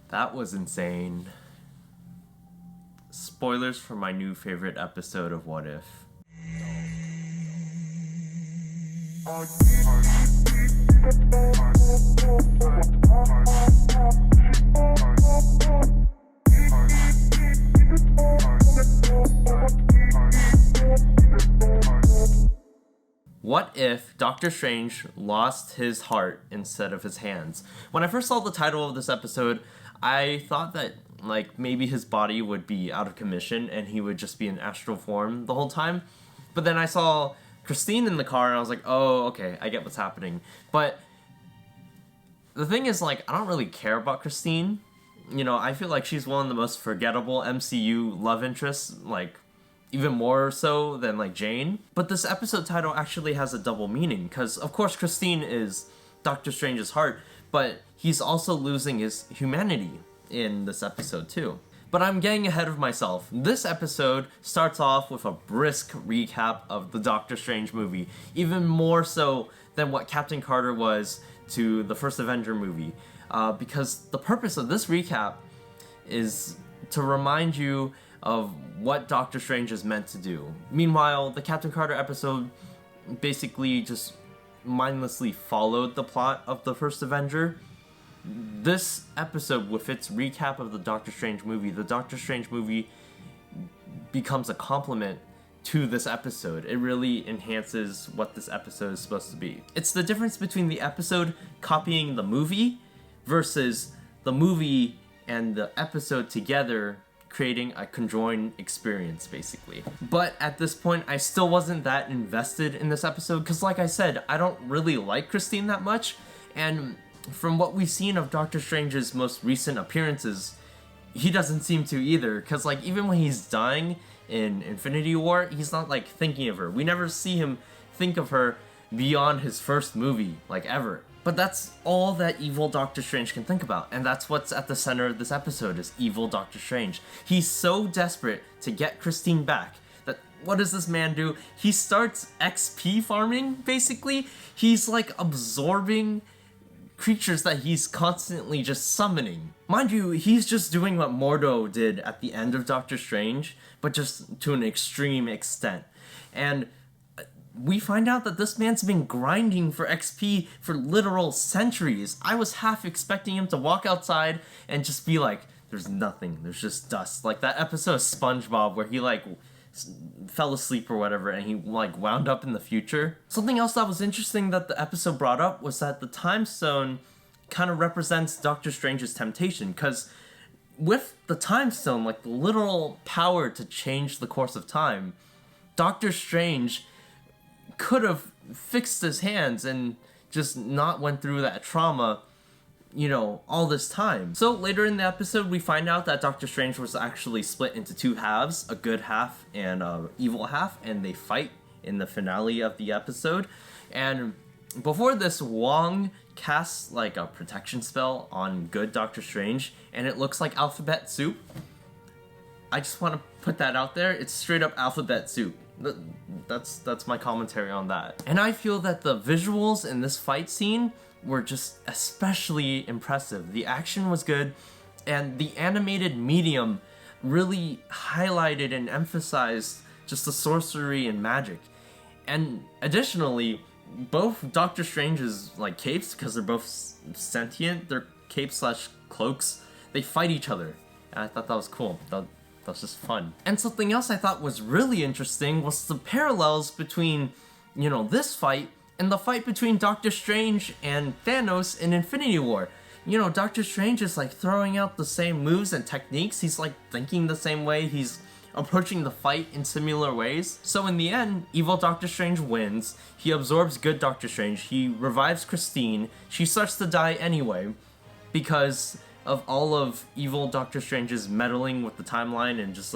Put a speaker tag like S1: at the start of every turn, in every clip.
S1: That was insane. Spoilers for my new favorite episode of What If. What if Doctor Strange lost his heart instead of his hands? When I first saw the title of this episode, I thought that maybe his body would be out of commission and he would just be in astral form the whole time. But then I saw Christine in the car and I was like, oh, okay, I get what's happening. But the thing is, I don't really care about Christine. I feel like she's one of the most forgettable MCU love interests, even more so than Jane. But this episode title actually has a double meaning, because of course Christine is Doctor Strange's heart, but he's also losing his humanity in this episode too. But I'm getting ahead of myself. This episode starts off with a brisk recap of the Doctor Strange movie, even more so than what Captain Carter was to the first Avenger movie, because the purpose of this recap is to remind you of what Doctor Strange is meant to do. Meanwhile, the Captain Carter episode basically just mindlessly followed the plot of the first Avenger. This episode, with its recap of the Doctor Strange movie, the Doctor Strange movie becomes a complement to this episode. It really enhances what this episode is supposed to be. It's the difference between the episode copying the movie versus the movie and the episode together creating a conjoined experience, basically. But at this point, I still wasn't that invested in this episode, because like I said, I don't really like Christine that much, and from what we've seen of Doctor Strange's most recent appearances, he doesn't seem to either, because even when he's dying in Infinity War, he's not thinking of her. We never see him think of her beyond his first movie, ever. But that's all that evil Doctor Strange can think about, and that's what's at the center of this episode, is evil Doctor Strange. He's so desperate to get Christine back that what does this man do? He starts XP farming, basically. He's absorbing creatures that he's constantly just summoning. Mind you, he's just doing what Mordo did at the end of Doctor Strange, but just to an extreme extent. And we find out that this man's been grinding for XP for literal centuries. I was half expecting him to walk outside and just be like, there's nothing, there's just dust. Like that episode of SpongeBob where he fell asleep or whatever and he wound up in the future. Something else that was interesting that the episode brought up was that the Time Stone kind of represents Doctor Strange's temptation, because with the Time Stone, the literal power to change the course of time, Doctor Strange could have fixed his hands and just not went through that trauma, all this time. So later in the episode, we find out that Doctor Strange was actually split into two halves, a good half and an evil half, and they fight in the finale of the episode. And before this, Wong casts a protection spell on good Doctor Strange, and it looks like alphabet soup. I just want to put that out there. It's straight up alphabet soup. That's my commentary on that. And I feel that the visuals in this fight scene were just especially impressive. The action was good, and the animated medium really highlighted and emphasized just the sorcery and magic. And additionally, both Doctor Strange's capes, because they're both sentient, they're capes / cloaks, they fight each other. And I thought that was cool. That was just fun. And something else I thought was really interesting was the parallels between, this fight and the fight between Doctor Strange and Thanos in Infinity War. Doctor Strange is throwing out the same moves and techniques. He's thinking the same way. He's approaching the fight in similar ways. So in the end, evil Doctor Strange wins. He absorbs good Doctor Strange. He revives Christine. She starts to die anyway because of all of evil Doctor Strange's meddling with the timeline and just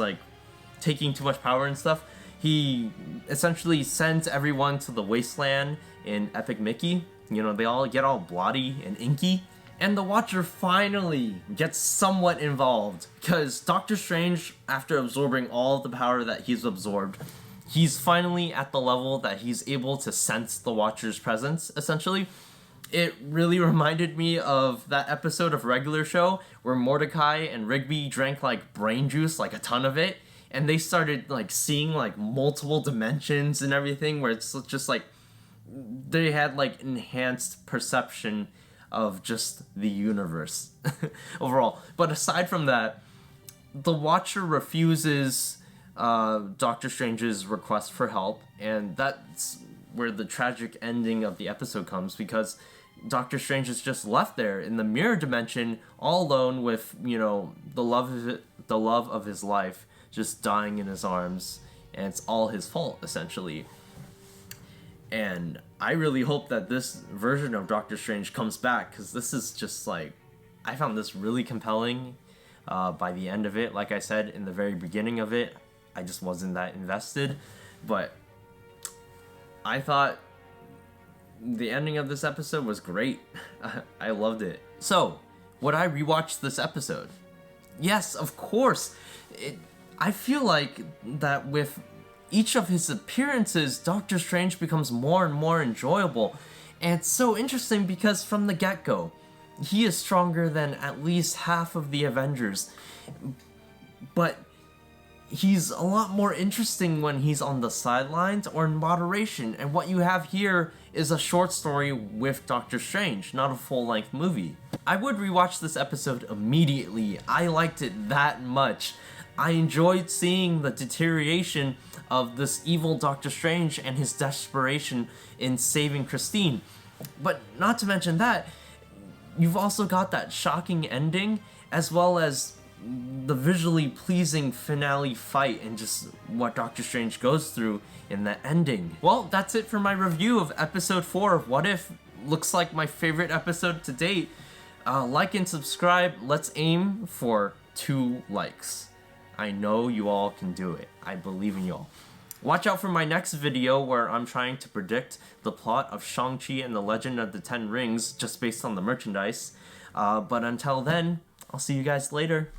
S1: taking too much power and stuff. He essentially sends everyone to the wasteland in Epic Mickey. They all get all bloody and inky. And the Watcher finally gets somewhat involved, because Doctor Strange, after absorbing all of the power that he's absorbed, he's finally at the level that he's able to sense the Watcher's presence, essentially. It really reminded me of that episode of Regular Show where Mordecai and Rigby drank like brain juice, like a ton of it, and they started like seeing like multiple dimensions and everything, where it's just like they had like enhanced perception of just the universe overall. But aside from that, the Watcher refuses Doctor Strange's request for help, and that's where the tragic ending of the episode comes, because Doctor Strange is just left there in the mirror dimension, all alone with, you know, the love of his life just dying in his arms, and it's all his fault essentially. And I really hope that this version of Doctor Strange comes back, because this is just like, I found this really compelling by the end of it. Like I said, in the very beginning of it, I just wasn't that invested, but I thought the ending of this episode was great. I loved it. So, would I rewatch this episode? Yes, of course. I feel like that with each of his appearances, Doctor Strange becomes more and more enjoyable. And it's so interesting because from the get-go, he is stronger than at least half of the Avengers. But he's a lot more interesting when he's on the sidelines or in moderation. And what you have here is a short story with Doctor Strange, not a full-length movie. I would rewatch this episode immediately. I liked it that much. I enjoyed seeing the deterioration of this evil Doctor Strange and his desperation in saving Christine. But not to mention that, you've also got that shocking ending, as well as the visually pleasing finale fight and just what Doctor Strange goes through in the ending. Well, that's it for my review of episode 4 of What If. Looks like my favorite episode to date. Like and subscribe. Let's aim for 2 likes. I know you all can do it. I believe in y'all. Watch out for my next video where I'm trying to predict the plot of Shang-Chi and the Legend of the Ten Rings just based on the merchandise. But until then, I'll see you guys later.